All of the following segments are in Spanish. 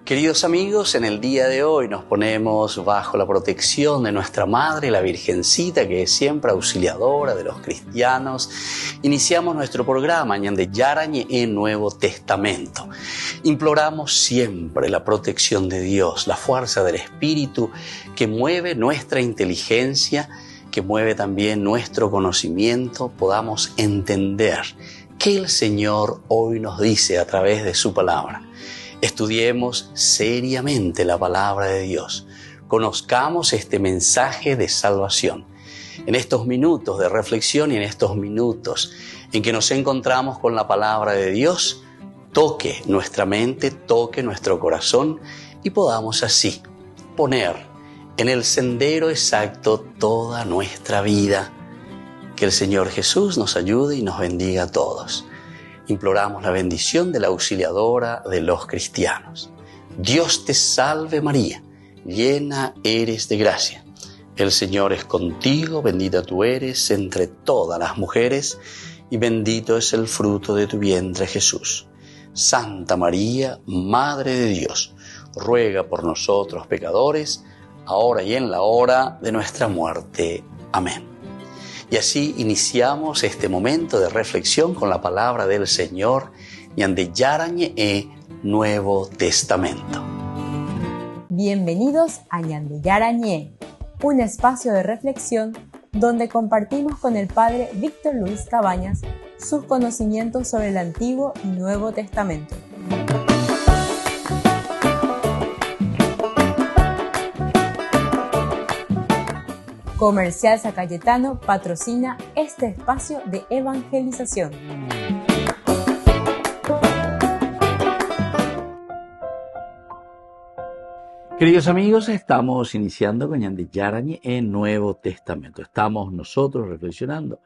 Queridos amigos, en el día de hoy nos ponemos bajo la protección de nuestra Madre, la Virgencita, que es siempre auxiliadora de los cristianos. Iniciamos nuestro programa Ñande Yarañe en Nuevo Testamento. Imploramos siempre la protección de Dios, la fuerza del Espíritu que mueve nuestra inteligencia, que mueve también nuestro conocimiento, podamos entender qué el Señor hoy nos dice a través de su palabra. Estudiemos seriamente la palabra de Dios. Conozcamos este mensaje de salvación. En estos minutos de reflexión y en estos minutos en que nos encontramos con la palabra de Dios, toque nuestra mente, toque nuestro corazón y podamos así poner en el sendero exacto toda nuestra vida. Que el Señor Jesús nos ayude y nos bendiga a todos. Imploramos la bendición de la auxiliadora de los cristianos. Dios te salve María, llena eres de gracia. El Señor es contigo, bendita tú eres entre todas las mujeres y bendito es el fruto de tu vientre Jesús. Santa María, Madre de Dios, ruega por nosotros pecadores, ahora y en la hora de nuestra muerte. Amén. Y así iniciamos este momento de reflexión con la palabra del Señor, Ñande Yarañe Nuevo Testamento. Bienvenidos a Ñande Yarañe, un espacio de reflexión donde compartimos con el Padre Víctor Luis Cabañas sus conocimientos sobre el Antiguo y Nuevo Testamento. Comercial San Cayetano patrocina este espacio de evangelización. Queridos amigos, estamos iniciando con Ñande Yarañe en Nuevo Testamento. Estamos nosotros reflexionando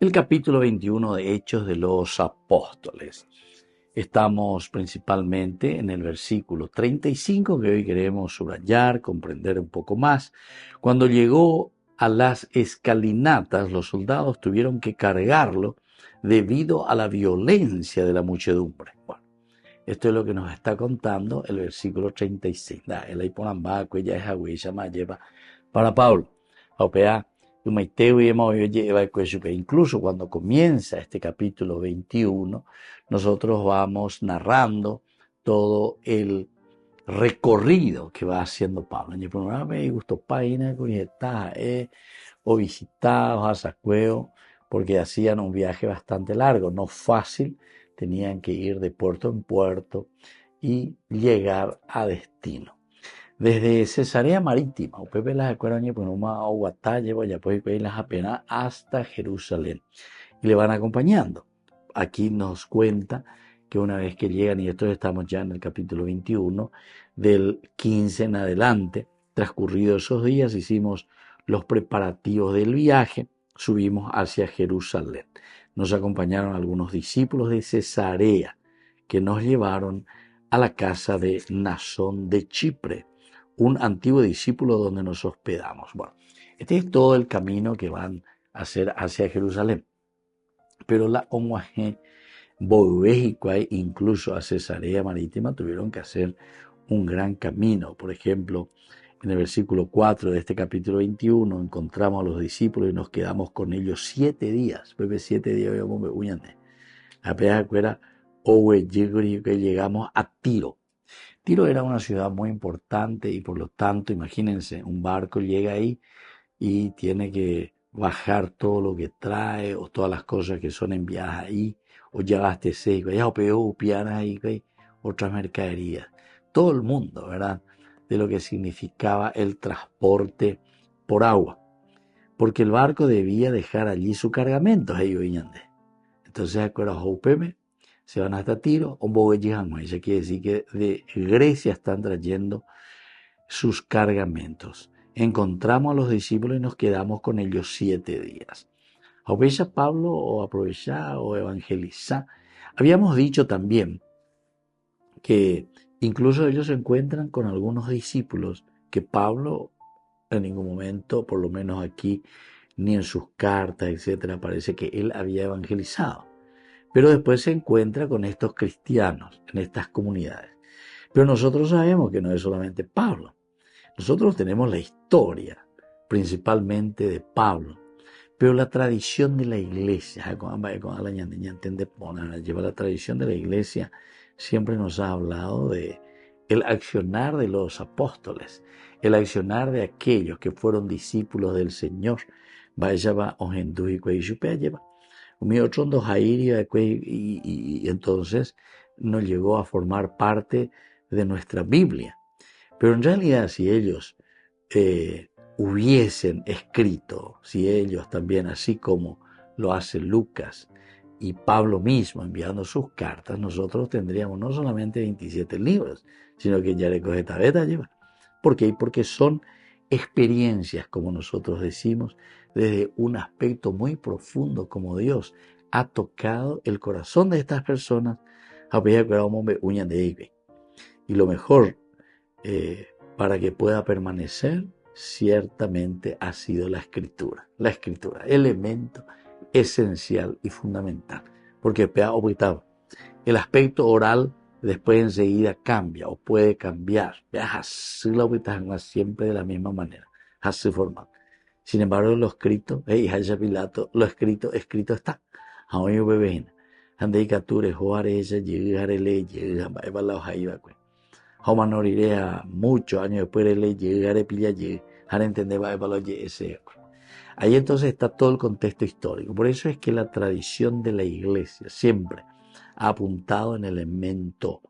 el capítulo 21 de Hechos de los Apóstoles. Estamos principalmente en el versículo 35 que hoy queremos subrayar, comprender un poco más. Cuando llegó a las escalinatas, los soldados tuvieron que cargarlo debido a la violencia de la muchedumbre. Bueno, esto es lo que nos está contando el versículo 36. El Aiponambaco, ella es agüilla, más lleva para Pablo. Incluso cuando comienza este capítulo 21, nosotros vamos narrando todo el recorrido que va haciendo Pablo. O visitados a Sacueo, porque hacían un viaje bastante largo, no fácil, tenían que ir de puerto en puerto y llegar a destino. Desde Cesarea Marítima, hasta Jerusalén, y le van acompañando. Aquí nos cuenta que una vez que llegan, y esto estamos ya en el capítulo 21, del 15 en adelante, transcurridos esos días, hicimos los preparativos del viaje, subimos hacia Jerusalén. Nos acompañaron algunos discípulos de Cesarea que nos llevaron a la casa de Nasón de Chipre, un antiguo discípulo donde nos hospedamos. Bueno, este es todo el camino que van a hacer hacia Jerusalén. Pero la Omuaje, México, incluso a Cesarea Marítima, tuvieron que hacer un gran camino. Por ejemplo, en el versículo 4 de este capítulo 21 encontramos a los discípulos y nos quedamos con ellos 7 días. 7 días que llegamos a Tiro. Tiro era una ciudad muy importante y por lo tanto, imagínense, un barco llega ahí y tiene que bajar todo lo que trae o todas las cosas que son enviadas ahí, o ya abastece, otras mercaderías. Todo el mundo, ¿verdad? De lo que significaba el transporte por agua, porque el barco debía dejar allí su cargamento. Entonces, se van hasta Tiro, eso quiere decir que de Grecia están trayendo sus cargamentos. Encontramos a los discípulos y nos quedamos con ellos 7 días. Aprovecha Pablo o aprovechar o evangelizar. Habíamos dicho también que incluso ellos se encuentran con algunos discípulos que Pablo en ningún momento, por lo menos aquí, ni en sus cartas, etcétera, parece que él había evangelizado. Pero después se encuentra con estos cristianos en estas comunidades. Pero nosotros sabemos que no es solamente Pablo. Nosotros tenemos la historia, principalmente de Pablo, pero la tradición de la iglesia, lleva la tradición de la iglesia, siempre nos ha hablado de el accionar de los apóstoles, el accionar de aquellos que fueron discípulos del Señor. Y entonces nos llegó a formar parte de nuestra Biblia. Pero en realidad, si ellos hubiesen escrito, si ellos también, así como lo hace Lucas y Pablo mismo enviando sus cartas, nosotros tendríamos no solamente 27 libros, sino que ya le coge tabeta lleva. ¿Por qué? Porque son experiencias, como nosotros decimos, desde un aspecto muy profundo, como Dios ha tocado el corazón de estas personas. Y lo mejor para que pueda permanecer, ciertamente ha sido la escritura, elemento esencial y fundamental, porque el aspecto oral después enseguida cambia o puede cambiar, siempre de la misma manera, así formal. Sin embargo, lo escrito, lo escrito está. Muchos años después de ley, ahí entonces está todo el contexto histórico. Por eso es que la tradición de la iglesia siempre ha apuntado en el elemento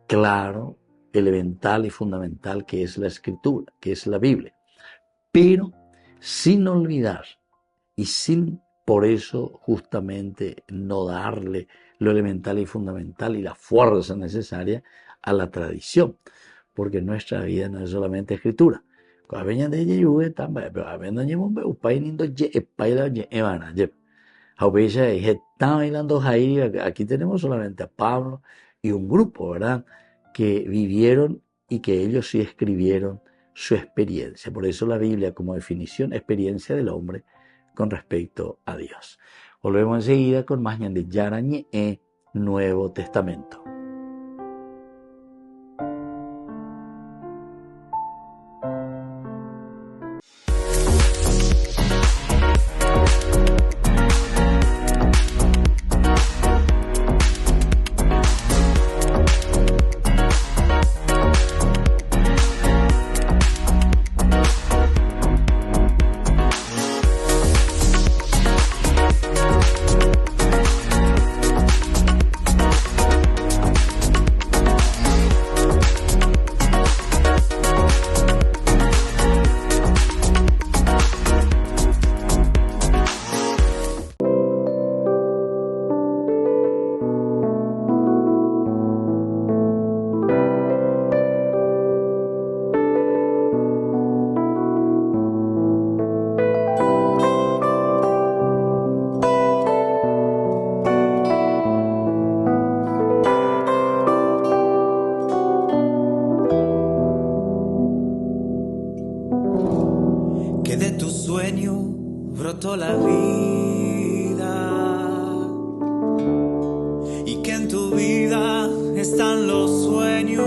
claro, elemental y fundamental que es la escritura, que es la Biblia. Pero sin olvidar y sin por eso justamente no darle lo elemental y fundamental y la fuerza necesaria a la tradición, porque nuestra vida no es solamente escritura. Aquí tenemos solamente a Pablo y un grupo, ¿verdad?, que vivieron y que ellos sí escribieron su experiencia. Por eso la Biblia, como definición, experiencia del hombre con respecto a Dios. Volvemos enseguida con más de Yarañe Nuevo Testamento. brotó la vida y que en tu vida están los sueños,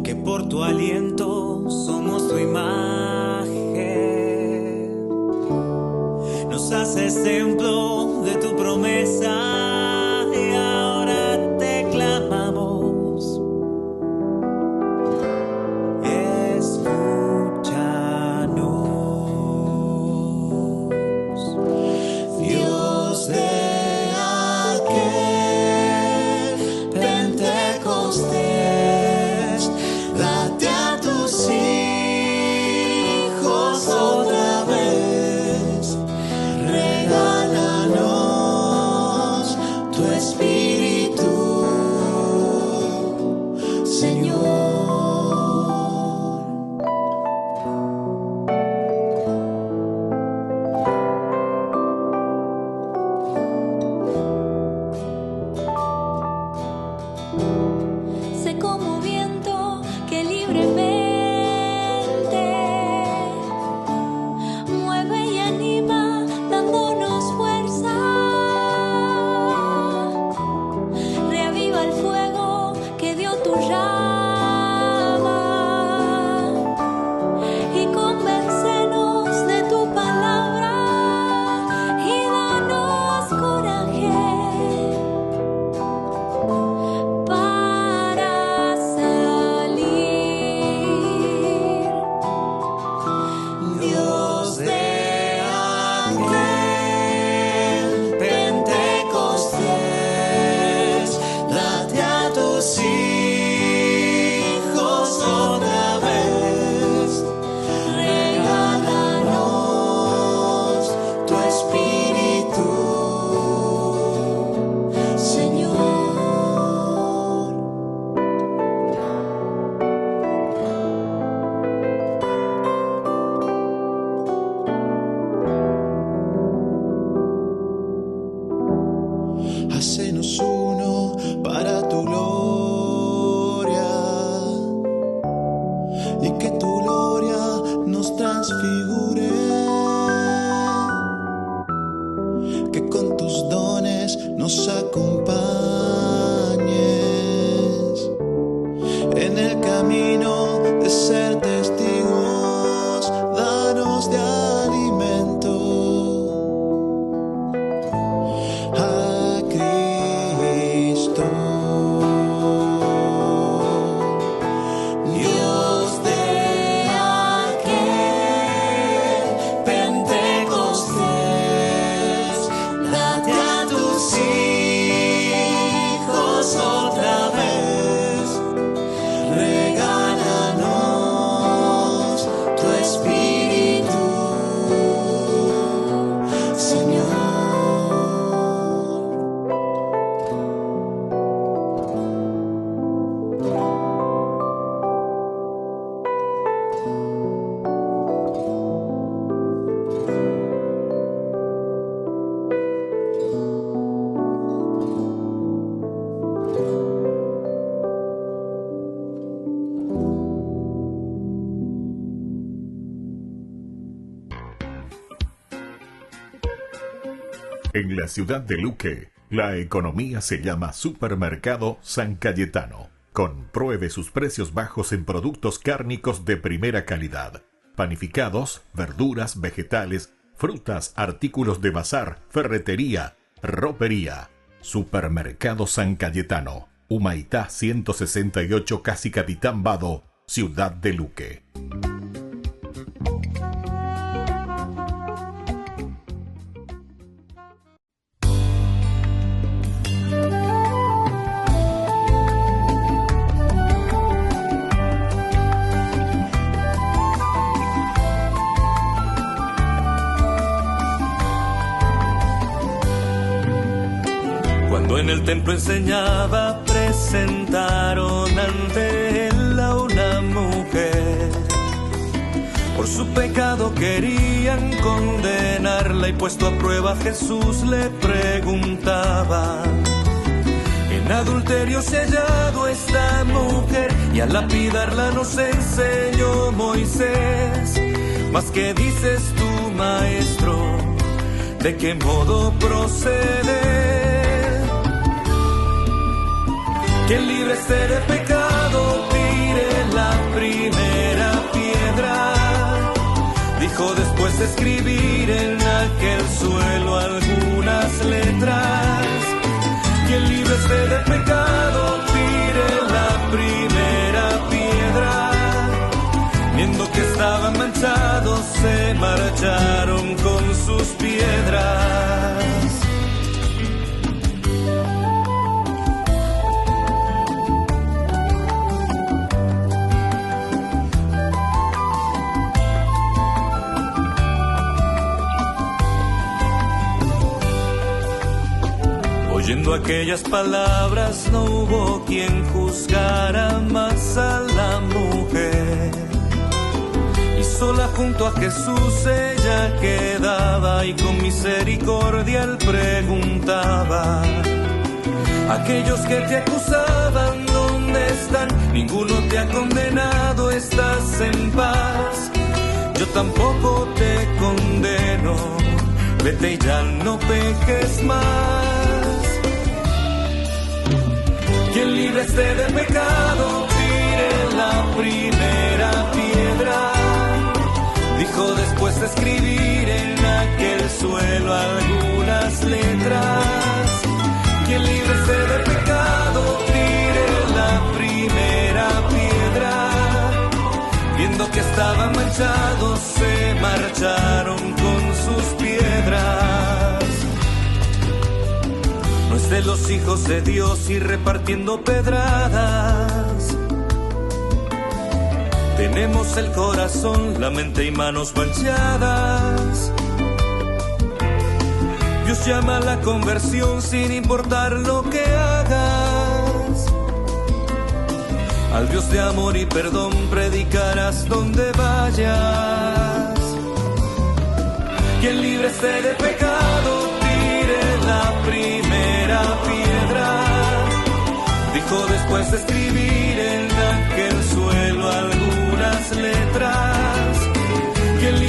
que por tu aliento somos tu imagen, nos haces templo de tu promesa. Escúchanos. transfigure, que con tus dones nos acompañes en el camino de ser testigos, danos de alimento a Cristo. Dios de aquel Pentecostés, date a tus hijos otra vez, regálanos tu espíritu, Señor. En la ciudad de Luque, la economía se llama Supermercado San Cayetano. Compruebe sus precios bajos en productos cárnicos de primera calidad. Panificados, verduras, vegetales, frutas, artículos de bazar, ferretería, ropería. Supermercado San Cayetano, Humaitá 168, Casi Capitán Vado, ciudad de Luque. Cuando en el templo enseñaba, presentaron ante él a una mujer. Por su pecado querían condenarla y puesto a prueba Jesús le preguntaba: en adulterio se ha hallado esta mujer y al lapidarla nos enseñó Moisés. Mas ¿qué dices tú, maestro? ¿De qué modo proceder? Quien libre esté de pecado, tire la primera piedra. Dijo después de escribir en aquel suelo algunas letras. Quien libre esté de pecado, tire la primera piedra. Viendo que estaban manchados, se marcharon con sus piedras. Oyendo aquellas palabras, no hubo quien juzgara más a la mujer. Y sola junto a Jesús ella quedaba y con misericordia él preguntaba: aquellos que te acusaban, ¿dónde están? Ninguno te ha condenado, estás en paz. Yo tampoco te condeno, vete y ya no peques más. Quien libre esté de pecado, tire la primera piedra. Dijo después de escribir en aquel suelo algunas letras. Quien libre esté de pecado, tire la primera piedra. Viendo que estaban manchados, se marcharon con sus piedras. No es de los hijos de Dios ir repartiendo pedradas. Tenemos el corazón, la mente y manos manchadas. Dios llama a la conversión sin importar lo que hagas. Al Dios de amor y perdón predicarás donde vayas. Quien libre esté de pecado, tire la primera piedra. Dijo después de escribir en aquel suelo algunas letras. Quien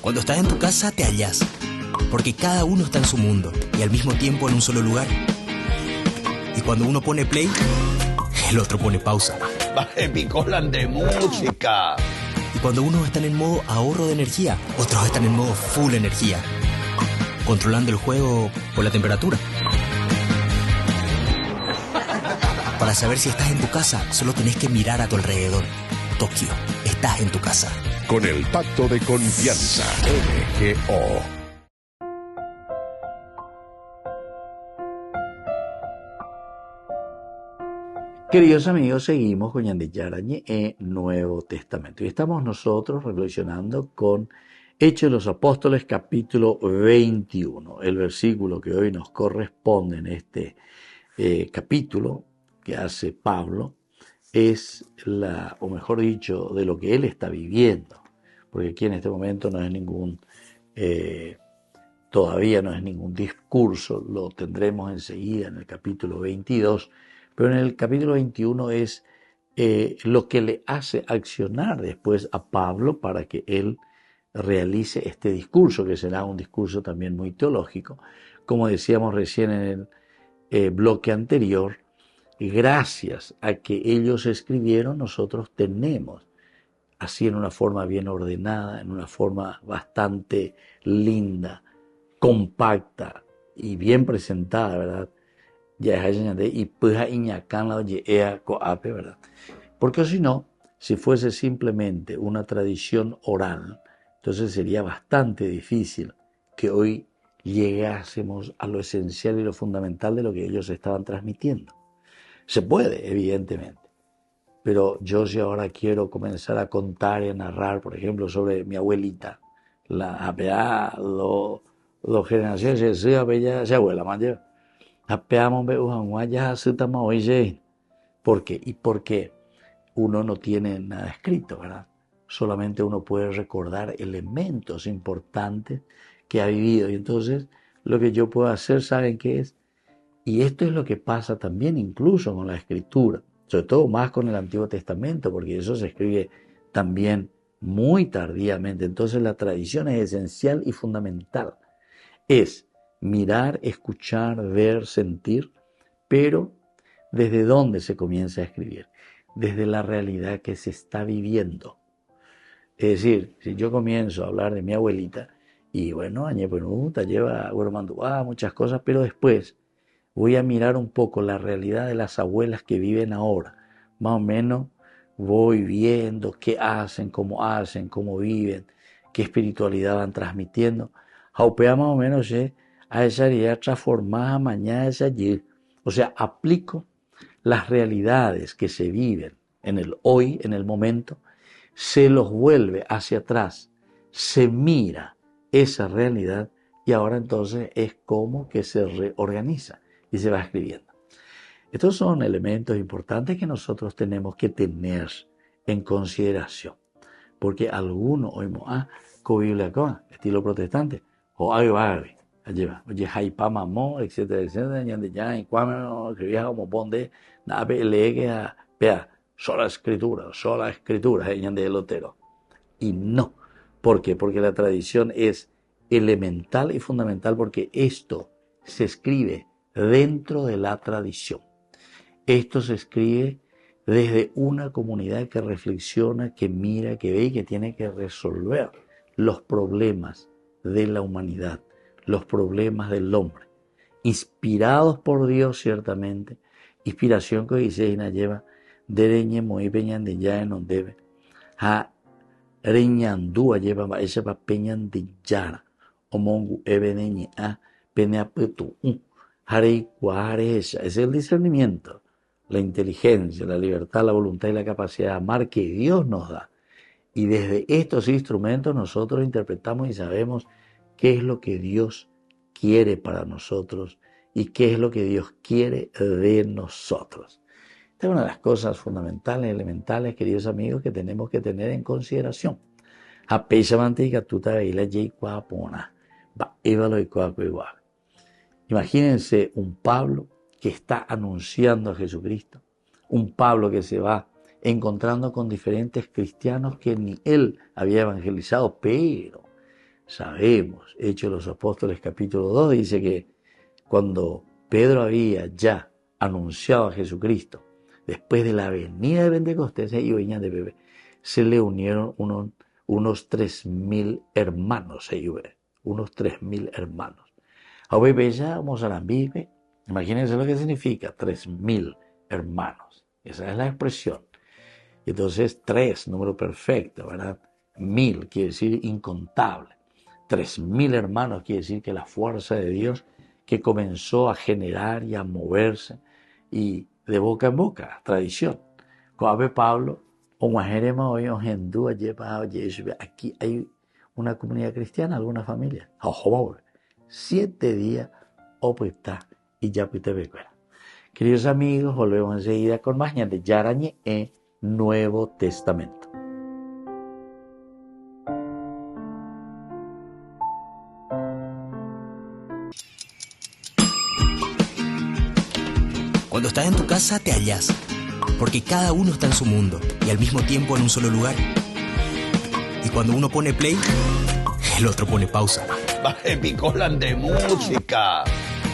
Cuando estás en tu casa te hallás, porque cada uno está en su mundo y al mismo tiempo en un solo lugar. Y cuando uno pone play, el otro pone pausa. Baje picolan de música. Y cuando unos están en modo ahorro de energía, otros están en modo full energía, controlando el juego por la temperatura. Para saber si estás en tu casa, solo tenés que mirar a tu alrededor. Tokio, estás en tu casa. Con el Pacto de Confianza, MGO. Queridos amigos, seguimos con Ñande Yarañe en Nuevo Testamento. Y estamos nosotros reflexionando con Hechos de los Apóstoles, capítulo 21. El versículo que hoy nos corresponde en este capítulo que hace Pablo es o mejor dicho, de lo que él está viviendo. Porque aquí en este momento no es todavía no es ningún discurso, lo tendremos enseguida en el capítulo 22, pero en el capítulo 21 es lo que le hace accionar después a Pablo para que él realice este discurso, que será un discurso también muy teológico. Como decíamos recién en el bloque anterior, gracias a que ellos escribieron, nosotros tenemos, así en una forma bien ordenada, en una forma bastante linda, compacta y bien presentada, ¿verdad? Y ¿verdad? Porque si no, si fuese simplemente una tradición oral, entonces sería bastante difícil que hoy llegásemos a lo esencial y lo fundamental de lo que ellos estaban transmitiendo. Se puede, evidentemente, pero yo si ahora quiero comenzar a contar y a narrar, por ejemplo, sobre mi abuelita, la dos generaciones, se abuela, mayor. ¿Por qué? Y porque uno no tiene nada escrito, ¿verdad? Solamente uno puede recordar elementos importantes que ha vivido. Y entonces lo que yo puedo hacer, ¿saben qué es? Y esto es lo que pasa también incluso con la Escritura, sobre todo más con el Antiguo Testamento, porque eso se escribe también muy tardíamente. Entonces la tradición es esencial y fundamental. Es mirar, escuchar, ver, sentir, pero ¿desde dónde se comienza a escribir? Desde la realidad que se está viviendo. Es decir, si yo comienzo a hablar de mi abuelita, y bueno, Añepenuta lleva muchas cosas, pero después voy a mirar un poco la realidad de las abuelas que viven ahora. Más o menos voy viendo qué hacen, cómo viven, qué espiritualidad van transmitiendo. Jaupea más o menos a esa idea transformada mañana esa allí. O sea, aplico las realidades que se viven en el hoy, en el momento, se los vuelve hacia atrás, se mira esa realidad y ahora entonces es como que se reorganiza y se va escribiendo. Estos son elementos importantes que nosotros tenemos que tener en consideración, porque algunos oímos, Biblia acá, estilo protestante, o Agave, oye, Jaipa Mamó, etcétera, etcétera, y cuando escribía como ponde, nada, lee vea, sola escritura, de Lutero. Y no, ¿por qué? Porque la tradición es elemental y fundamental, porque esto se escribe dentro de la tradición. Esto se escribe desde una comunidad que reflexiona, que mira, que ve y que tiene que resolver los problemas de la humanidad, los problemas del hombre, inspirados por Dios ciertamente, inspiración que dice lleva dereñe muy peñan de ya en donde debe ha reñandúa lleva ese pa peñan de yara o mongu ebeneñe a penea petu harei cuare esa es el discernimiento, la inteligencia, la libertad, la voluntad y la capacidad de amar que Dios nos da. Y desde estos instrumentos nosotros interpretamos y sabemos qué es lo que Dios quiere para nosotros y qué es lo que Dios quiere de nosotros. Esta es una de las cosas fundamentales, elementales, queridos amigos, que tenemos que tener en consideración. Imagínense un Pablo que está anunciando a Jesucristo, un Pablo que se va encontrando con diferentes cristianos que ni él había evangelizado, pero Sabemos, Hechos de los Apóstoles capítulo 2 dice que cuando Pedro había ya anunciado a Jesucristo, después de la venida de Pentecostés, se le unieron unos 3.000 hermanos, unos 3.000 hermanos. Ahora vamos a la Biblia, imagínense lo que significa 3.000 hermanos. Esa es la expresión. Y entonces 3, número perfecto, ¿verdad? 1.000 quiere decir incontable. 3.000 hermanos quiere decir que la fuerza de Dios que comenzó a generar y a moverse y de boca en boca, tradición. Cuando Pablo, aquí hay una comunidad cristiana, alguna familia. 7 días, y ya te becuera. Queridos amigos, volvemos enseguida con más de Yarañe en Nuevo Testamento. Cuando estás en tu casa te hallas, porque cada uno está en su mundo y al mismo tiempo en un solo lugar. Y cuando uno pone play, el otro pone pausa. Baje Picolan de música.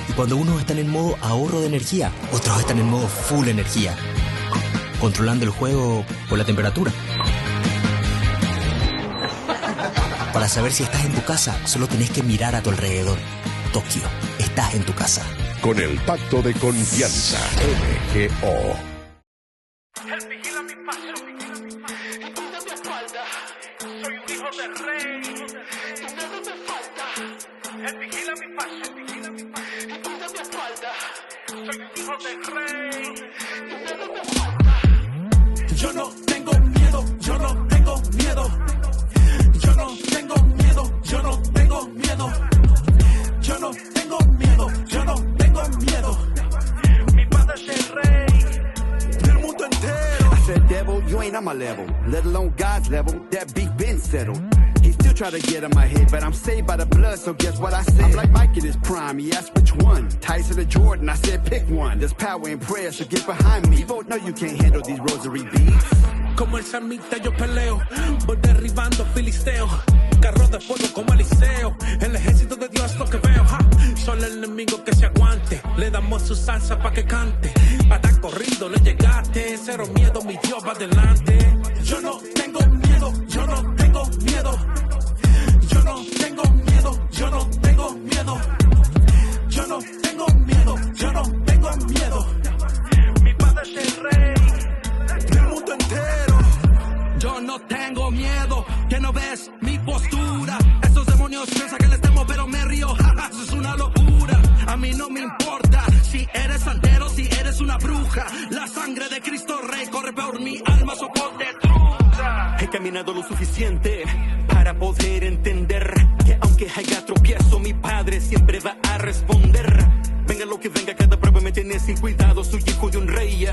Y cuando unos están en modo ahorro de energía, otros están en modo full energía, controlando el juego por la temperatura. Para saber si estás en tu casa, solo tenés que mirar a tu alrededor. Tokio, estás en tu casa. Con el pacto de confianza, MGO. Él vigila mi paso, y tú de mi espalda. Soy un hijo del rey, tú no me falta. Él vigila mi paso, y tú de mi espalda. Soy un hijo del rey, tú no me falta. Yo no tengo miedo, yo no tengo miedo. Yo no tengo miedo, yo no tengo miedo. Yo no tengo miedo, yo no tengo miedo. Mi padre es el rey del mundo entero. I said, devil, you ain't on my level, let alone God's level. That beef been settled. He still try to get in my head, but I'm saved by the blood, so guess what I said? I'm like Mike in his prime, he asked which one. Tyson or Jordan, I said pick one. There's power in prayer, so get behind me. Vote, no, you can't handle these rosary beats. Como el samita yo peleo, voy derribando filisteos. Carro de fuego como Eliseo, el ejército de Dios lo que veo, ja. Solo el enemigo que se aguante, le damos su salsa pa' que cante. Para corrido le llegaste, cero miedo, mi Dios va adelante. Yo no tengo miedo, yo no tengo miedo. Yo no tengo miedo, yo no tengo miedo. Yo no tengo miedo, yo no tengo miedo. Mi padre es el rey del mundo entero. Yo no tengo miedo, que no ves mi postura. Esos demonios piensan que les temo, pero me río, jaja, eso es una locura. A mí no me importa si eres santero, si eres una bruja. La sangre de Cristo Rey corre por mi alma, soporte trucha. He caminado lo suficiente para poder entender que aunque haya tropiezo, mi padre siempre va a responder. Venga lo que venga, cada prueba me tiene sin cuidado. Soy hijo de un rey.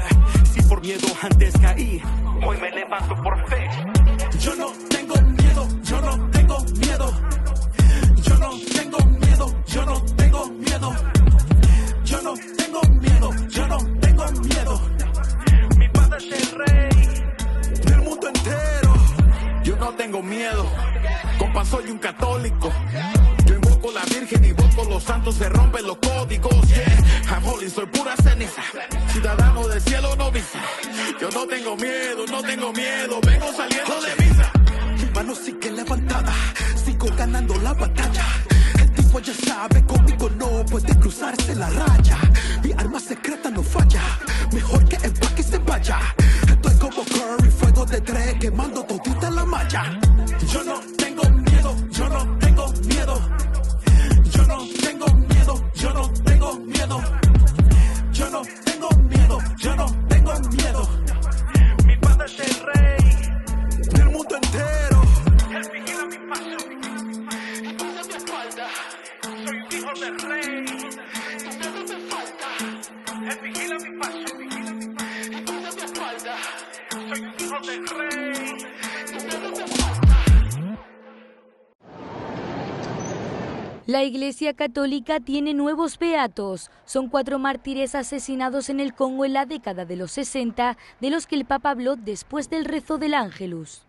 Si por miedo antes caí, hoy me levanto por fe. Yo no tengo miedo, yo no tengo miedo. Yo no tengo miedo, yo no tengo miedo. Yo no tengo miedo, yo no tengo miedo. Mi padre es el rey del mundo entero. Yo no tengo miedo, compa, soy un católico. Yo invoco la Virgen, invoco los santos, se rompen los códigos. Yeah, I'm holy, soy pura ceniza. Ciudadano del cielo no visa. Yo no tengo miedo, no tengo miedo. Vengo saliendo de misa. Mi mano sigue levantada, sigo ganando la batalla. El tipo ya sabe, conmigo no puede cruzarse la raya. Mi arma secreta no falla, mejor que empaque y se vaya. Estoy como Curry, fuego de 3, quemando todita la malla. Yo no tengo miedo, yo no tengo miedo. Yo no tengo miedo, yo no tengo miedo. Yo no tengo miedo, yo no tengo miedo. Mi padre es el rey del mundo entero. Él vigila mi paso, y tú de mi espalda. Soy un hijo del rey, tú no me falta. Él vigila mi paso, y tú de mi espalda. Soy un hijo del rey, tú no me falta. La Iglesia Católica tiene nuevos beatos. Son 4 mártires asesinados en el Congo en la década de los 60, de los que el Papa habló después del rezo del Ángelus.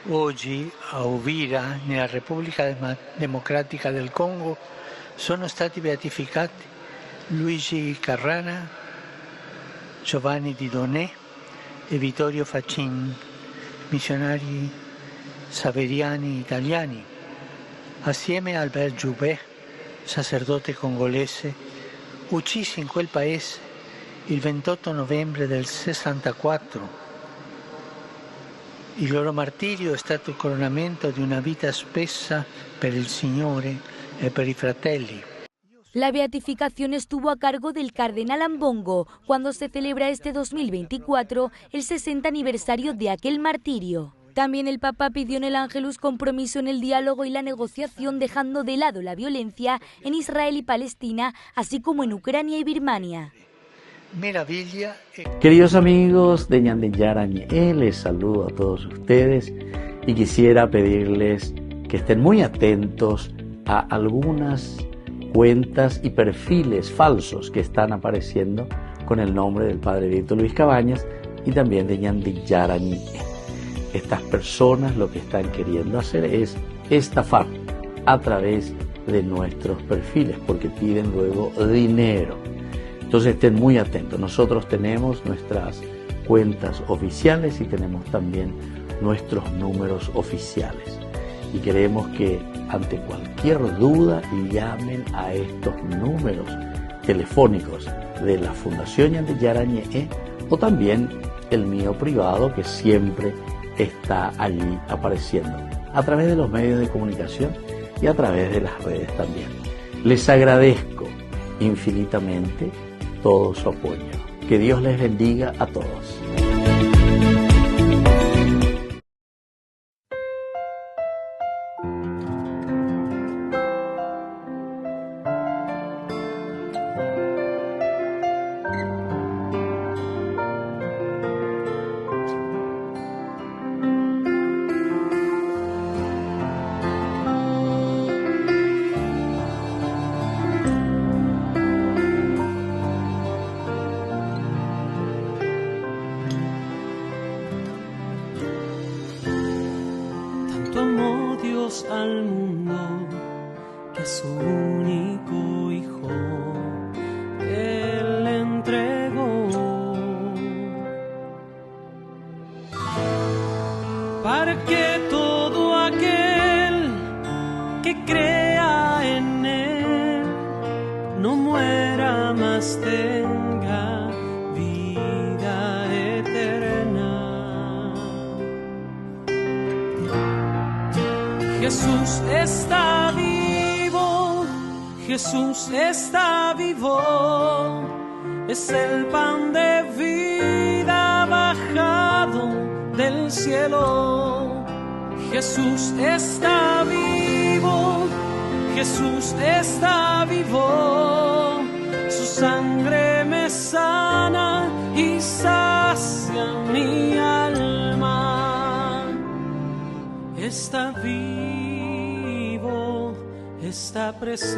Oggi a Uvira, nella Repubblica Democratica del Congo, sono stati beatificati Luigi Carrara, Giovanni Di Donè e Vittorio Fachin, missionari saveriani italiani, assieme a Albert Joubert, sacerdote congolese, uccisi in quel paese il 28 novembre del 64. Il loro martirio è stato il coronamento di una vita spessa per il Signore e per i fratelli. La beatificación estuvo a cargo del cardenal Ambongo cuando se celebra este 2024 el 60 aniversario de aquel martirio. También el Papa pidió en el Ángelus compromiso en el diálogo y la negociación, dejando de lado la violencia en Israel y Palestina, así como en Ucrania y Birmania. Queridos amigos de Ñande Yarañé, les saludo a todos ustedes y quisiera pedirles que estén muy atentos a algunas cuentas y perfiles falsos que están apareciendo con el nombre del Padre Víctor Luis Cabañas y también de Ñande Yarañé. Estas personas lo que están queriendo hacer es estafar a través de nuestros perfiles porque piden luego dinero. Entonces estén muy atentos. Nosotros tenemos nuestras cuentas oficiales y tenemos también nuestros números oficiales. Y queremos que ante cualquier duda llamen a estos números telefónicos de la Fundación Ñande Yarañé o también el mío privado que siempre está allí apareciendo a través de los medios de comunicación y a través de las redes también. Les agradezco infinitamente todo su apoyo. Que Dios les bendiga a todos. Al mundo que a su único hijo Él entregó para que todo aquel que crea en Él no muera más, tenga vida eterna. Jesús está vivo, Jesús está vivo, es el pan de vida bajado del cielo. Jesús está vivo, Jesús está vivo, su sangre me sana y sacia mi alma. Está vivo, está presente,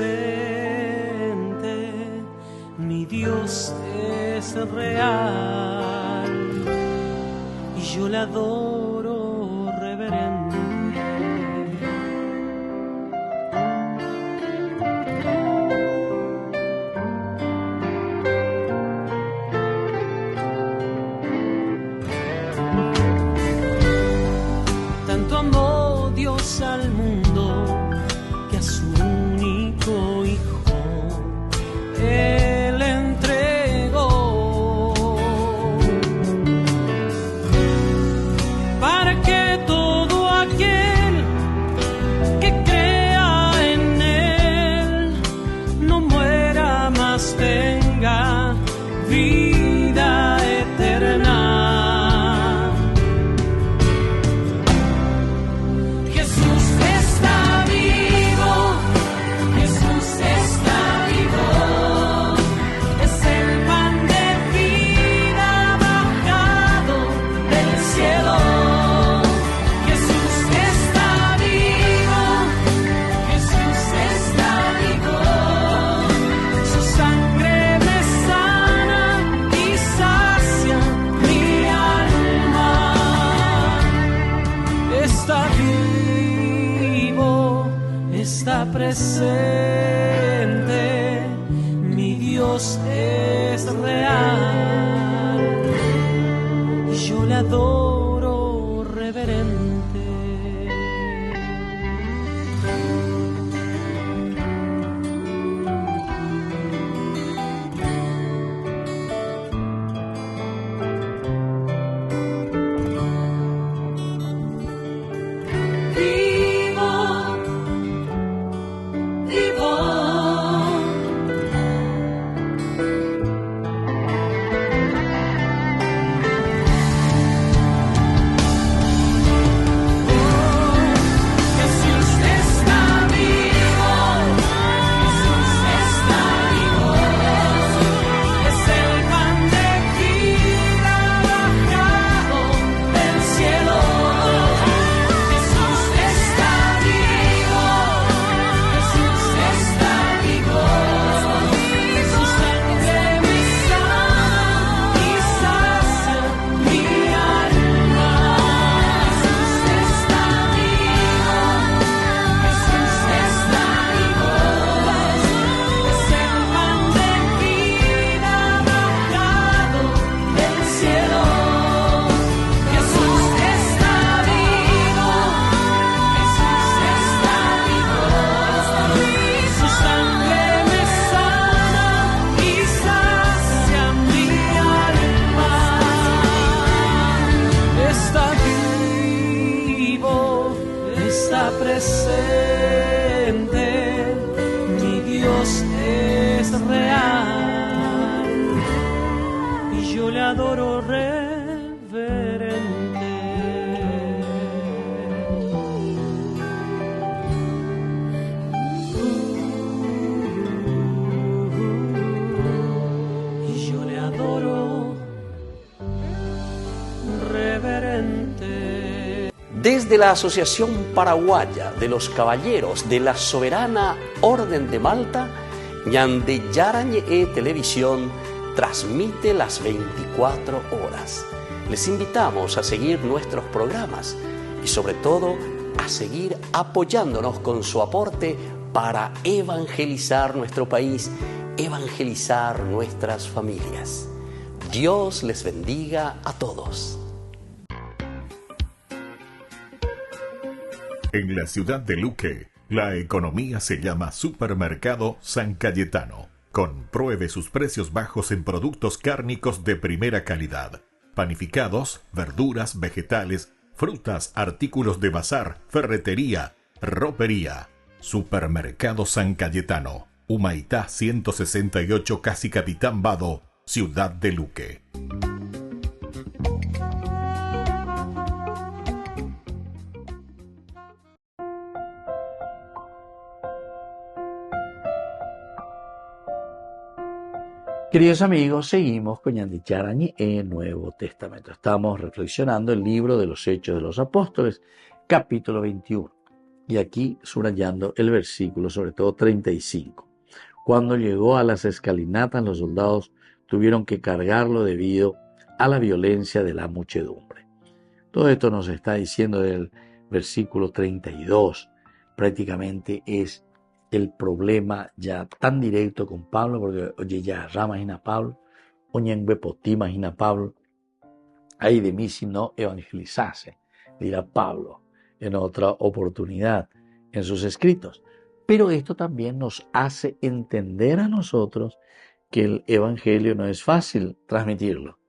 mi Dios es real y yo le adoro reverente. Tanto amó Dios al mundo que a su único hijo Él entregó para que todo aquel que crea en Él no muera más, tenga vida eterna. Jesús está vivo, está presente, mi Dios es real, y yo le adoro reverente. Desde la Asociación Paraguaya de los Caballeros de la Soberana Orden de Malta, Ñande Yarañe Televisión transmite las 24 horas. Les invitamos a seguir nuestros programas y sobre todo a seguir apoyándonos con su aporte para evangelizar nuestro país, evangelizar nuestras familias. Dios les bendiga a todos. En la ciudad de Luque, la economía se llama Supermercado San Cayetano. Compruebe sus precios bajos en productos cárnicos de primera calidad. Panificados, verduras, vegetales, frutas, artículos de bazar, ferretería, ropería. Supermercado San Cayetano. Humaitá 168, Casi Capitán Vado, ciudad de Luque. Queridos amigos, seguimos con Ñande Yarañe en Nuevo Testamento. Estamos reflexionando el libro de los Hechos de los Apóstoles, capítulo 21. Y aquí subrayando el versículo, sobre todo 35. Cuando llegó a las escalinatas, los soldados tuvieron que cargarlo debido a la violencia de la muchedumbre. Todo esto nos está diciendo del versículo 32. Prácticamente es el problema ya tan directo con Pablo, porque oye, ya imagina Pablo, oye, en Bepotí imagina Pablo, ay de mí si no evangelizase, dirá Pablo en otra oportunidad en sus escritos. Pero esto también nos hace entender a nosotros que el evangelio no es fácil transmitirlo.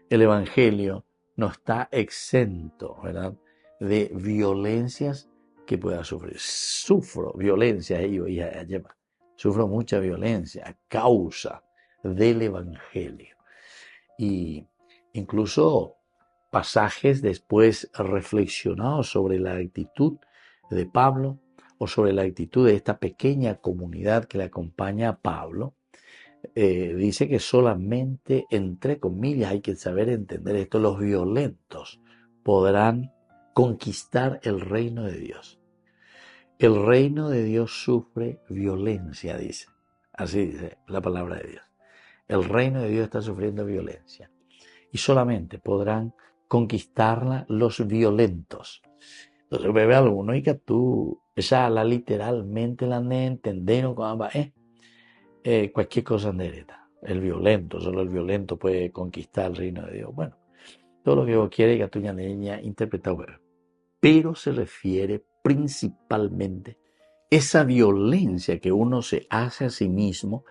El evangelio no está exento, ¿verdad?, de violencias que pueda sufrir. Sufro violencia, sufro mucha violencia a causa del evangelio. Y incluso pasajes después reflexionados sobre la actitud de Pablo o sobre la actitud de esta pequeña comunidad que le acompaña a Pablo, dice que solamente, entre comillas, hay que saber entender esto, los violentos podrán conquistar el reino de Dios. El reino de Dios sufre violencia, dice. Así dice la palabra de Dios. El reino de Dios está sufriendo violencia. Y solamente podrán conquistarla los violentos. Entonces bebe alguno y que tú, esa la literalmente la ne entendemos cuando cualquier cosa nereta. El violento, solo el violento puede conquistar el reino de Dios. Bueno, todo lo que vos quieres que tu niña interpreta, pero se refiere principalmente esa violencia que uno se hace a sí mismo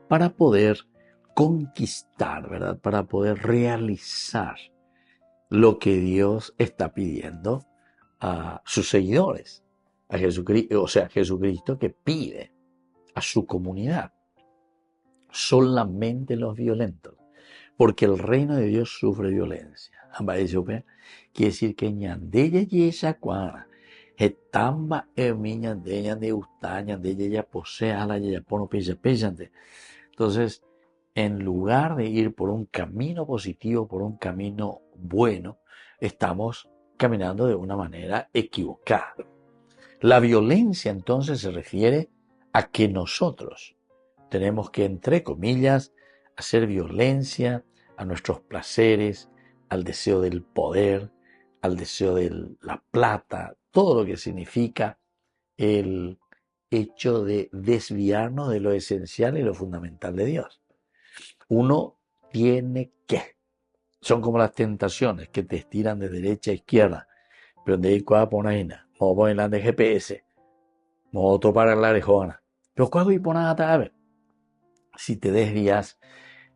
para poder conquistar, ¿verdad? Para poder realizar lo que Dios está pidiendo a sus seguidores, a Jesucristo, o sea, Jesucristo que pide a su comunidad. Solamente los violentos, porque el reino de Dios sufre violencia. Quiere decir que ñandella y esa cuara, etamba mi ñandella de ustaña, de ella posea la ya pono pechante. Entonces, en lugar de ir por un camino positivo, por un camino bueno, estamos caminando de una manera equivocada. La violencia entonces se refiere a que nosotros tenemos que, entre comillas, hacer violencia a nuestros placeres, al deseo del poder, al deseo de la plata, todo lo que significa el hecho de desviarnos de lo esencial y lo fundamental de Dios. Uno tiene que. Son como las tentaciones que te estiran de derecha a izquierda. Pero de ahí cuando pones o pones la de GPS, o topar la arejona. Pero cuando y pones a ver, si te desvías,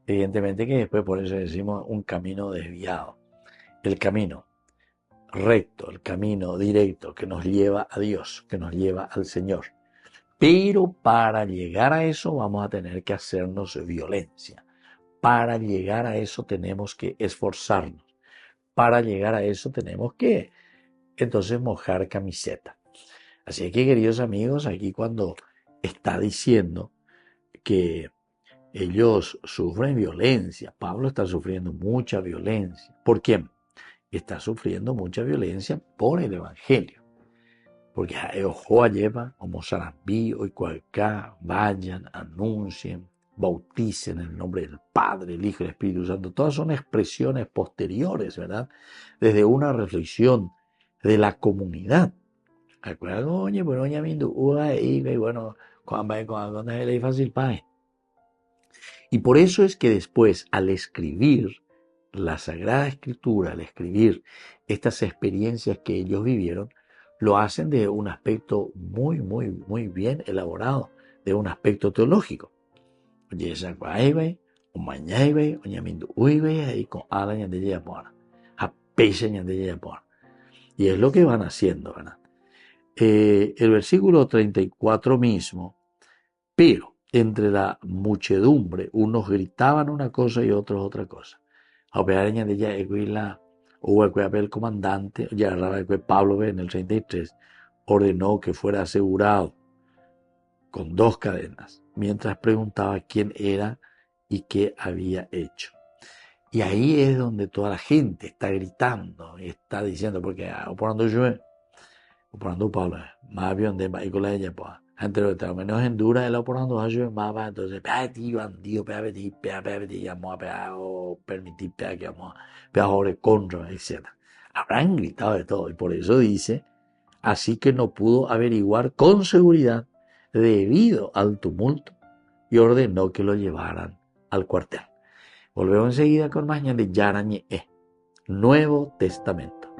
evidentemente que después por eso decimos un camino desviado. El camino recto, el camino directo que nos lleva a Dios, que nos lleva al Señor. Pero para llegar a eso vamos a tener que hacernos violencia. Para llegar a eso tenemos que esforzarnos. Para llegar a eso tenemos que, entonces, mojar camiseta. Así que, queridos amigos, aquí cuando está diciendo que ellos sufren violencia, Pablo está sufriendo mucha violencia. ¿Por quién? Está sufriendo mucha violencia por el Evangelio. Porque ojo lleva, como Sarambí, hoy cualca, vayan, anuncien, bauticen en el nombre del Padre, el Hijo y el Espíritu Santo. Todas son expresiones posteriores, ¿verdad? Desde una reflexión de la comunidad. Acuérdate, oye, bueno, ya viendo, bueno, cuando es fácil, pae. Y por eso es que después, al escribir la Sagrada Escritura, al escribir estas experiencias que ellos vivieron, lo hacen de un aspecto muy, muy, muy bien elaborado, de un aspecto teológico. Oye, esa cuaibe, o mañaibe, o ñamindu uibe, ahí con ala ñandella yapona, a peche ñandella yapona. Y es lo que van haciendo, ¿verdad? El versículo 34 mismo, pero entre la muchedumbre, unos gritaban una cosa y otros otra cosa. A operar ñandella equila, o el comandante, ya Pablo en el 33, ordenó que fuera asegurado con 2 cadenas, mientras preguntaba quién era y qué había hecho. Y ahí es donde toda la gente está gritando y está diciendo, porque operando yo, operando Pablo, más bien de con la ella, pues, entre los menos en dura, él operando yo, más va, entonces, bandido, llamó a permitir, que vamos a contra, etc. Habrán gritado de todo, y por eso dice, así que no pudo averiguar con seguridad debido al tumulto y ordenó que lo llevaran al cuartel. Volvemos enseguida con más de Yarañe, Nuevo Testamento.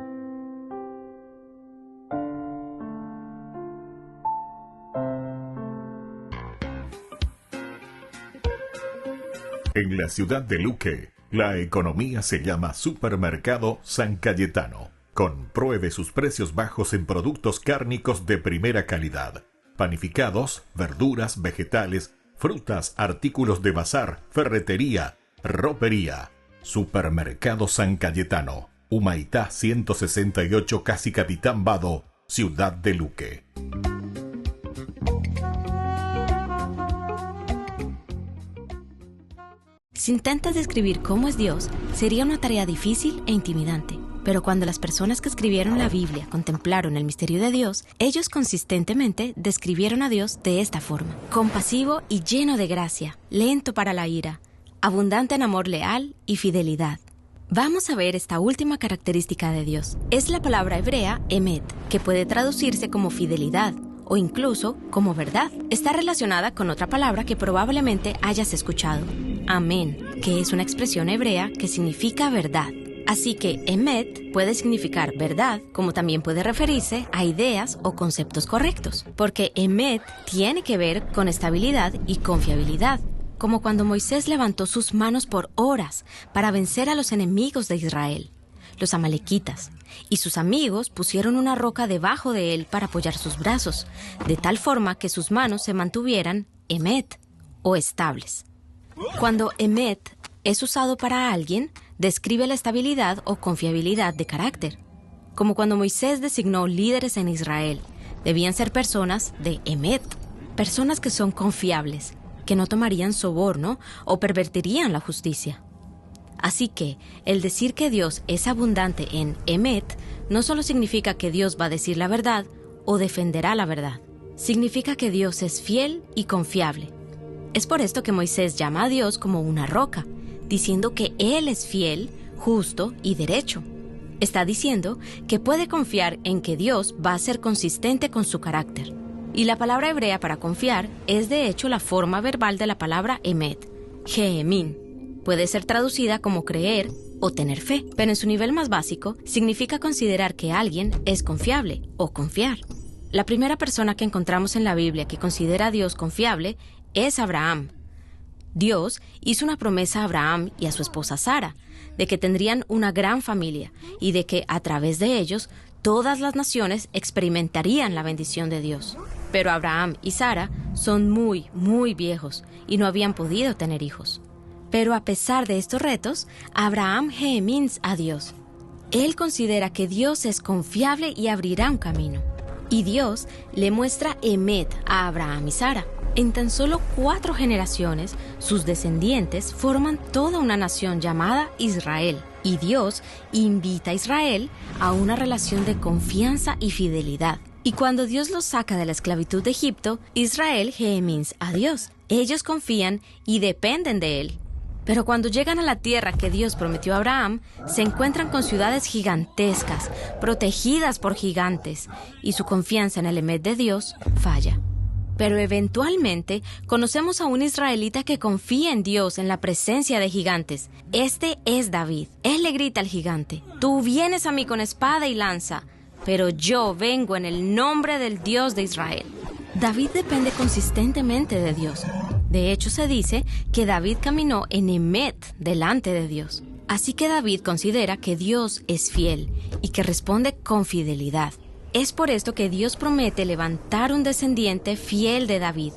En la ciudad de Luque, la economía se llama Supermercado San Cayetano. Compruebe sus precios bajos en productos cárnicos de primera calidad. Panificados, verduras, vegetales, frutas, artículos de bazar, ferretería, ropería. Supermercado San Cayetano, Humaitá 168, Casi Capitán Vado, ciudad de Luque. Si intentas describir cómo es Dios, sería una tarea difícil e intimidante. Pero cuando las personas que escribieron la Biblia contemplaron el misterio de Dios, ellos consistentemente describieron a Dios de esta forma: compasivo y lleno de gracia, lento para la ira, abundante en amor leal y fidelidad. Vamos a ver esta última característica de Dios. Es la palabra hebrea emet, que puede traducirse como fidelidad o incluso como verdad. Está relacionada con otra palabra que probablemente hayas escuchado, amén, que es una expresión hebrea que significa verdad. Así que emet puede significar verdad, como también puede referirse a ideas o conceptos correctos, porque emet tiene que ver con estabilidad y confiabilidad, como cuando Moisés levantó sus manos por horas para vencer a los enemigos de Israel, los amalequitas, y sus amigos pusieron una roca debajo de él para apoyar sus brazos, de tal forma que sus manos se mantuvieran emet o estables. Cuando emet es usado para alguien, describe la estabilidad o confiabilidad de carácter, como cuando Moisés designó líderes en Israel. Debían ser personas de emet, personas que son confiables, que no tomarían soborno o pervertirían la justicia. Así que, el decir que Dios es abundante en emet no solo significa que Dios va a decir la verdad o defenderá la verdad. Significa que Dios es fiel y confiable. Es por esto que Moisés llama a Dios como una roca, diciendo que Él es fiel, justo y derecho. Está diciendo que puede confiar en que Dios va a ser consistente con su carácter. Y la palabra hebrea para confiar es de hecho la forma verbal de la palabra emet, heemin. Puede ser traducida como creer o tener fe, pero en su nivel más básico significa considerar que alguien es confiable o confiar. La primera persona que encontramos en la Biblia que considera a Dios confiable es Abraham. Dios hizo una promesa a Abraham y a su esposa Sara, de que tendrían una gran familia y de que a través de ellos todas las naciones experimentarían la bendición de Dios. Pero Abraham y Sara son muy, muy viejos y no habían podido tener hijos. Pero a pesar de estos retos, Abraham heemins a Dios. Él considera que Dios es confiable y abrirá un camino. Y Dios le muestra emet a Abraham y Sara. En tan solo 4 generaciones, sus descendientes forman toda una nación llamada Israel. Y Dios invita a Israel a una relación de confianza y fidelidad. Y cuando Dios los saca de la esclavitud de Egipto, Israel heemins a Dios. Ellos confían y dependen de Él. Pero cuando llegan a la tierra que Dios prometió a Abraham, se encuentran con ciudades gigantescas, protegidas por gigantes, y su confianza en el emet de Dios falla. Pero eventualmente conocemos a un israelita que confía en Dios en la presencia de gigantes. Este es David. Él le grita al gigante: «Tú vienes a mí con espada y lanza, pero yo vengo en el nombre del Dios de Israel». David depende consistentemente de Dios. De hecho, se dice que David caminó en emet delante de Dios. Así que David considera que Dios es fiel y que responde con fidelidad. Es por esto que Dios promete levantar un descendiente fiel de David,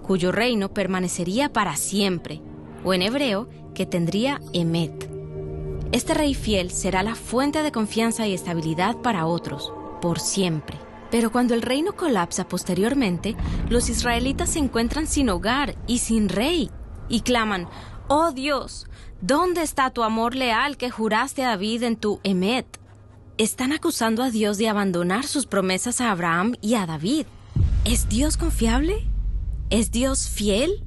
cuyo reino permanecería para siempre, o en hebreo, que tendría emet. Este rey fiel será la fuente de confianza y estabilidad para otros, por siempre. Pero cuando el reino colapsa posteriormente, los israelitas se encuentran sin hogar y sin rey, y claman: «Oh Dios, ¿dónde está tu amor leal que juraste a David en tu emet?». Están acusando a Dios de abandonar sus promesas a Abraham y a David. ¿Es Dios confiable? ¿Es Dios fiel?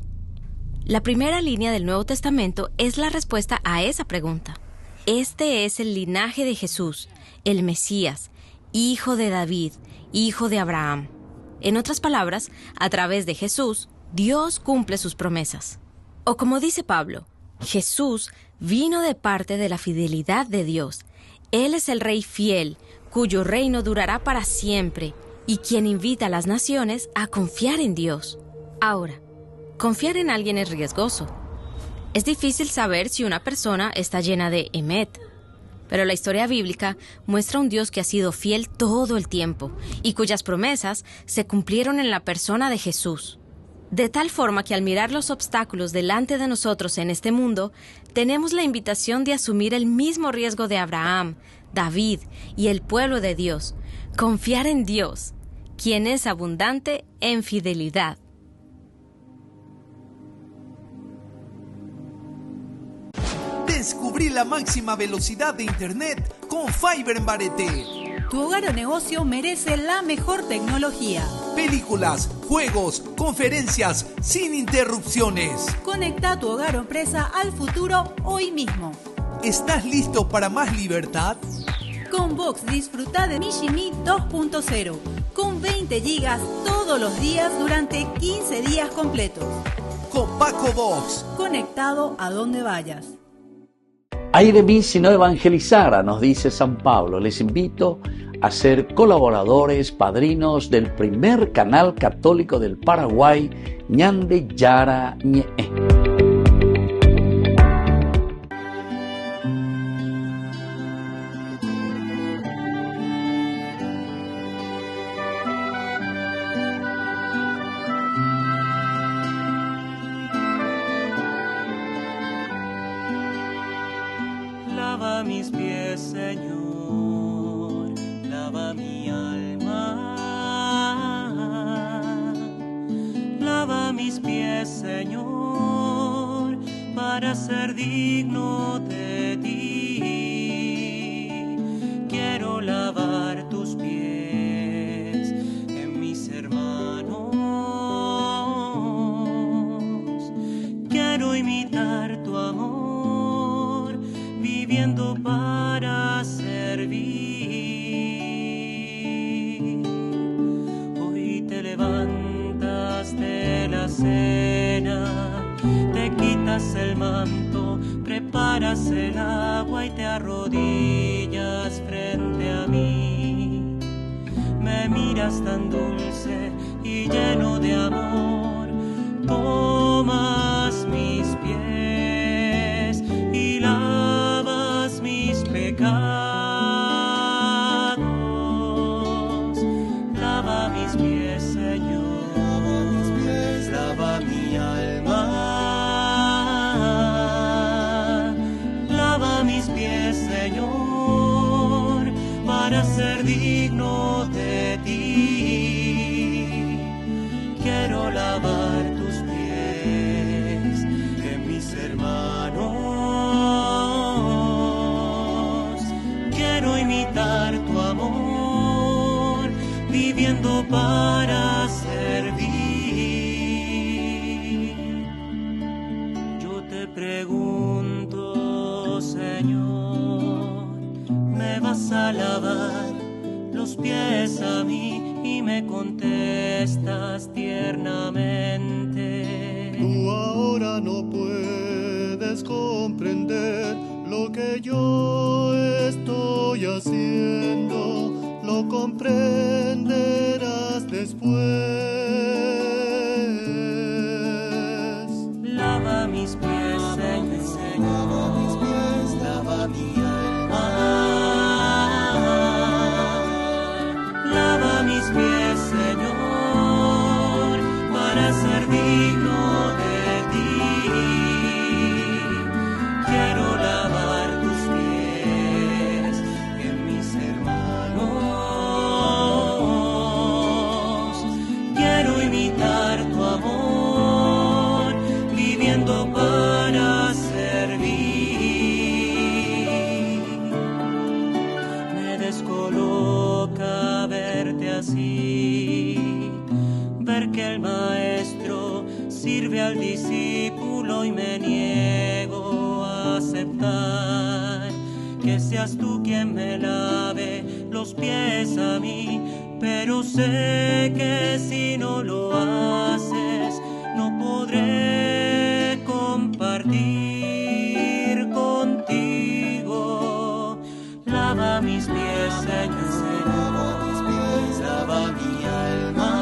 La primera línea del Nuevo Testamento es la respuesta a esa pregunta. Este es el linaje de Jesús, el Mesías, hijo de David, hijo de Abraham. En otras palabras, a través de Jesús, Dios cumple sus promesas. O como dice Pablo, Jesús vino de parte de la fidelidad de Dios. Él es el Rey fiel, cuyo reino durará para siempre, y quien invita a las naciones a confiar en Dios. Ahora, confiar en alguien es riesgoso. Es difícil saber si una persona está llena de emet, pero la historia bíblica muestra un Dios que ha sido fiel todo el tiempo y cuyas promesas se cumplieron en la persona de Jesús. De tal forma que al mirar los obstáculos delante de nosotros en este mundo, tenemos la invitación de asumir el mismo riesgo de Abraham, David y el pueblo de Dios, confiar en Dios, quien es abundante en fidelidad. Descubrí la máxima velocidad de Internet con Fiber en Barete. Tu hogar o negocio merece la mejor tecnología. Películas, juegos, conferencias, sin interrupciones. Conecta tu hogar o empresa al futuro hoy mismo. ¿Estás listo para más libertad? Con Vox disfruta de Mishimi 2.0 con 20 gigas todos los días durante 15 días completos. Con Paco Vox. Conectado a donde vayas. Ay de mí si no evangelizara, nos dice San Pablo. Les invito a ser colaboradores, padrinos del primer canal católico del Paraguay, Ñande Yara Ñe. Lava mis pies, Señor, lava mi alma. Lava mis pies, Señor, para ser digno de ti. Quiero lavar tus pies en mis hermanos. Quiero imitar tu amor, viviendo para servir. Hoy te levantas de la cena, te quitas el manto, preparas el agua y te arrodillas frente a mí. Me miras tan dulce y lleno de amor, tomas mis pies y lavas mis pecados. Lava mis pies, Señor, lava mi alma. Lava mis pies, Señor, para ser digno de ti. Quiero lavar tus pies de mis hermanos. Quiero imitar tu amor, viviendo para servir. Yo te pregunto, Señor, ¿me vas a lavar los pies a mí? Y me contestas tiernamente. Tú ahora no puedes comprender lo que yo estoy haciendo, lo comprenderás después. Lava mis pies, Señor, lava mis pies, lava mi alma. Lava mis pies, Señor, para ser digno de ti. Quiero lavar tus pies en mis hermanos. Quiero imitar tu amor, viviendo para servir. Me descoloca verte así, ver que el maestro sirve al discípulo y me niego a aceptar que seas tú quien me lave los pies a mí, pero sé que si no lo haces no podré compartir contigo. Lava mis pies, Señor, lava mis pies, lava mi alma.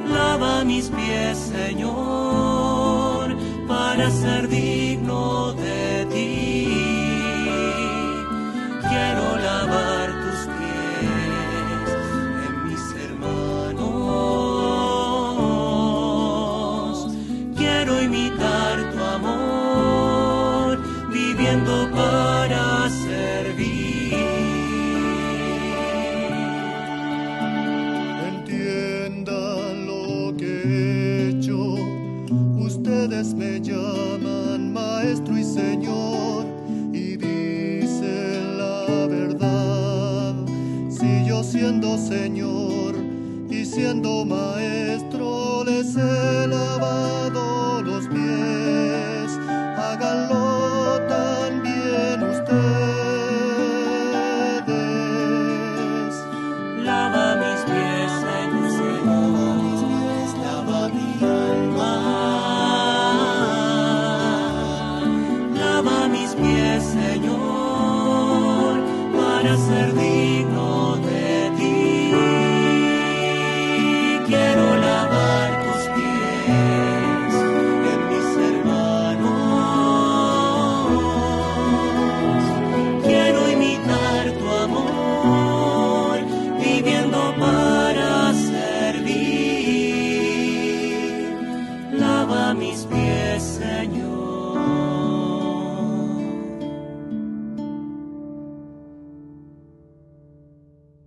Lava mis pies, Señor, para ser digno de ti. Quiero lavar tus pies en mis hermanos. Quiero imitar tu amor, viviendo para servir. Entiendan lo que he hecho. Ustedes me llaman maestro y señor y dicen la verdad. Si yo siendo señor y siendo maestro les he lavado los pies,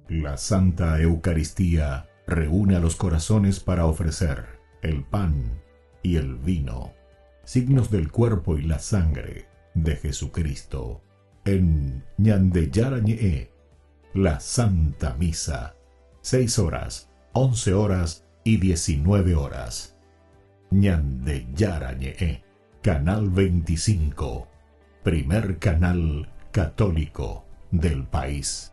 La Santa Eucaristía reúne a los corazones para ofrecer el pan y el vino, signos del cuerpo y la sangre de Jesucristo. En Ñandeyara Ñe'e, la Santa Misa, 6 horas, 11 horas y 19 horas. Ñandeyara Ñe'e, Canal 25, primer canal católico del país.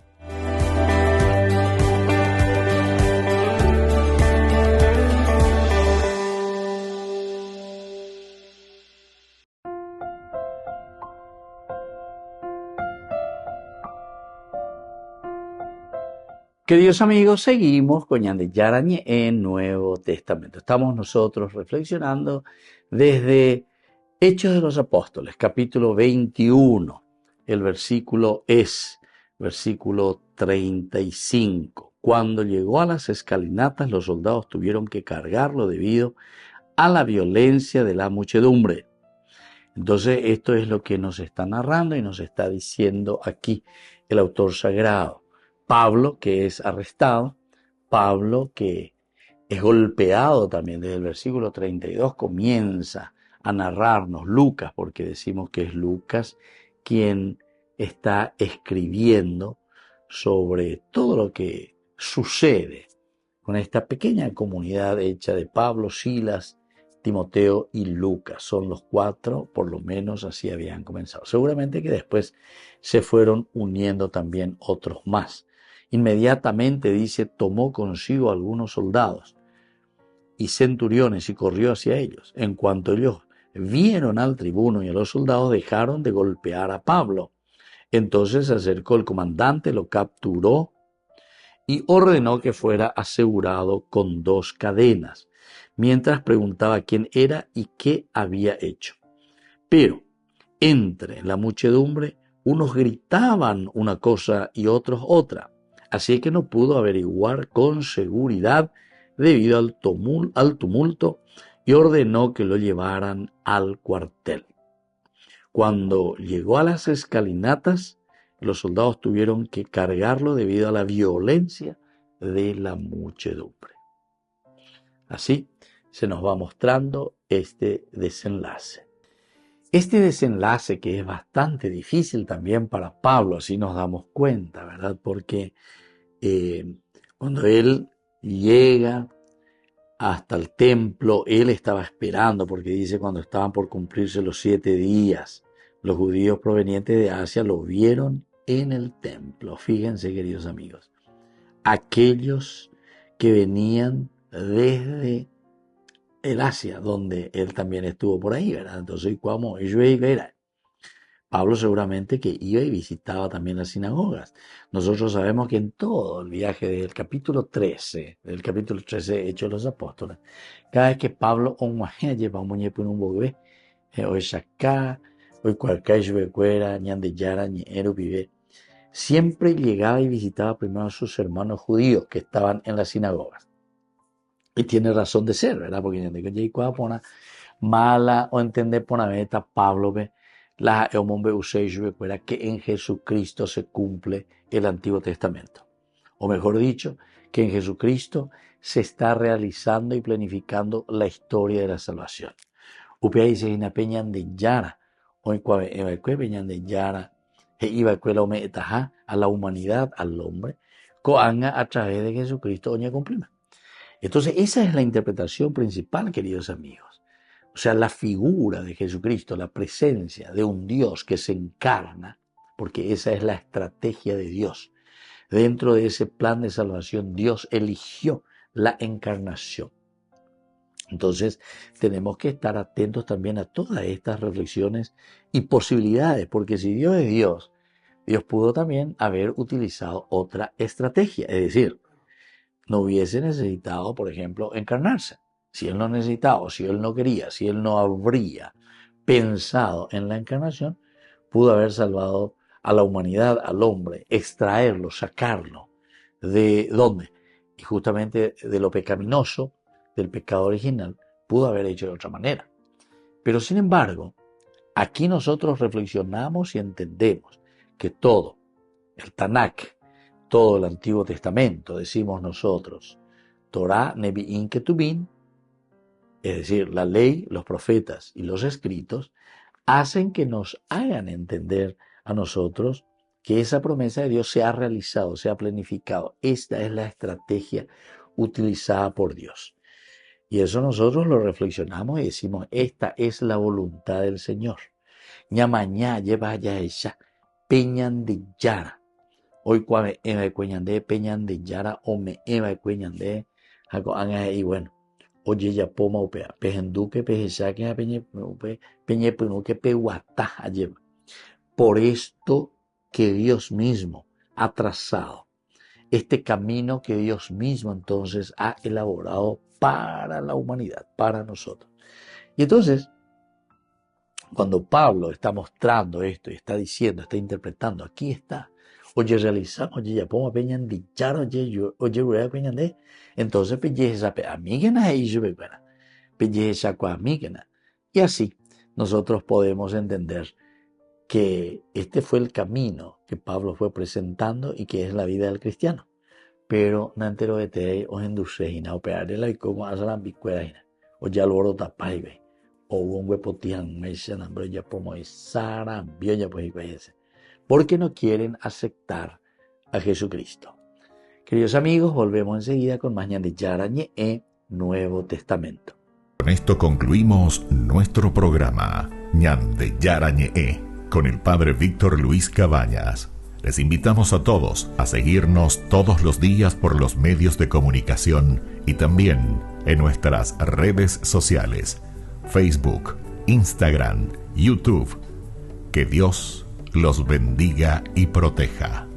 Queridos amigos, seguimos con Ñandeyara Ñe'e en Nuevo Testamento. Estamos nosotros reflexionando desde Hechos de los Apóstoles, capítulo 21. El versículo es, versículo 35. Cuando llegó a las escalinatas, los soldados tuvieron que cargarlo debido a la violencia de la muchedumbre. Entonces, esto es lo que nos está narrando y nos está diciendo aquí el autor sagrado. Pablo, que es arrestado, Pablo, que es golpeado también desde el versículo 32, comienza a narrarnos Lucas, porque decimos que es Lucas quien está escribiendo sobre todo lo que sucede con esta pequeña comunidad hecha de Pablo, Silas, Timoteo y Lucas. Son los 4, por lo menos así habían comenzado. Seguramente que después se fueron uniendo también otros más. Inmediatamente, dice, tomó consigo algunos soldados y centuriones y corrió hacia ellos. En cuanto ellos vieron al tribuno y a los soldados, dejaron de golpear a Pablo. Entonces se acercó el comandante, lo capturó y ordenó que fuera asegurado con 2 cadenas, mientras preguntaba quién era y qué había hecho. Pero entre la muchedumbre, unos gritaban una cosa y otros otra. Así que no pudo averiguar con seguridad debido al tumulto y ordenó que lo llevaran al cuartel. Cuando llegó a las escalinatas, los soldados tuvieron que cargarlo debido a la violencia de la muchedumbre. Así se nos va mostrando este desenlace. Este desenlace que es bastante difícil también para Pablo, así nos damos cuenta, ¿verdad? Porque cuando él llega hasta el templo, él estaba esperando, porque dice cuando estaban por cumplirse los 7 días, los judíos provenientes de Asia lo vieron en el templo. Fíjense, queridos amigos, aquellos que venían desde el Asia, donde él también estuvo por ahí, ¿verdad? Entonces, como ellos iban, Pablo seguramente que iba y visitaba también las sinagogas. Nosotros sabemos que en todo el viaje del capítulo 13 Hechos de los Apóstoles, cada vez que Pablo lleva un bogbe, siempre llegaba y visitaba primero a sus hermanos judíos que estaban en las sinagogas. Y tiene razón de ser, ¿verdad? Porque mala o entender por la meta Pablo ve que en Jesucristo se cumple el Antiguo Testamento. O mejor dicho, que en Jesucristo se está realizando y planificando la historia de la salvación. Upea dice en peñan de Yara, hoy peñan de Yara, iba a la humanidad, al hombre, coanga a través de Jesucristo, oña cumplima. Entonces, esa es la interpretación principal, queridos amigos. O sea, la figura de Jesucristo, la presencia de un Dios que se encarna, porque esa es la estrategia de Dios. Dentro de ese plan de salvación, Dios eligió la encarnación. Entonces, tenemos que estar atentos también a todas estas reflexiones y posibilidades, porque si Dios es Dios, Dios pudo también haber utilizado otra estrategia, es decir, no hubiese necesitado, por ejemplo, encarnarse. Si Él no necesitaba, si Él no quería, si Él no habría pensado en la encarnación, pudo haber salvado a la humanidad, al hombre, extraerlo, sacarlo. ¿De dónde? Y justamente de lo pecaminoso, del pecado original, pudo haber hecho de otra manera. Pero sin embargo, aquí nosotros reflexionamos y entendemos que todo, el Tanakh, todo el Antiguo Testamento, decimos nosotros, Torah, Nevi'im, Ketubim, es decir, la ley, los profetas y los escritos, hacen que nos hagan entender a nosotros que esa promesa de Dios se ha realizado, se ha planificado. Esta es la estrategia utilizada por Dios. Y eso nosotros lo reflexionamos y decimos, esta es la voluntad del Señor. Ñamañá lleva ya ella, peñan de yara. Hoy cuando eva cueñan de peñan de yara o me eva cueñan de y bueno, oye ya poma upea, pejenduque, pejesaque, peñe penuque, pehuatá lleva. Por esto que Dios mismo ha trazado, este camino que Dios mismo entonces ha elaborado para la humanidad, para nosotros. Y entonces, cuando Pablo está mostrando esto y está diciendo, está interpretando, aquí está, oye realizamos, oye ya pongo peñan dichar, oye rueda peñan de, entonces pelleja amígena y yo pelleja con amígena. Y así nosotros podemos entender que este fue el camino que Pablo fue presentando y que es la vida del cristiano. Pero no entero de te o endulceina operarela y como hacerán bicuera o ya lo oro tapaibe o un huepotian me dicen hambre ya como es saran ya pues porque no quieren aceptar a Jesucristo. Queridos amigos, volvemos enseguida con más Ñan de Yarañe en Nuevo Testamento. Con esto concluimos nuestro programa Ñan de Yarañe con el Padre Víctor Luis Cabañas. Les invitamos a todos a seguirnos todos los días por los medios de comunicación y también en nuestras redes sociales, Facebook, Instagram, YouTube. Que Dios los bendiga y proteja.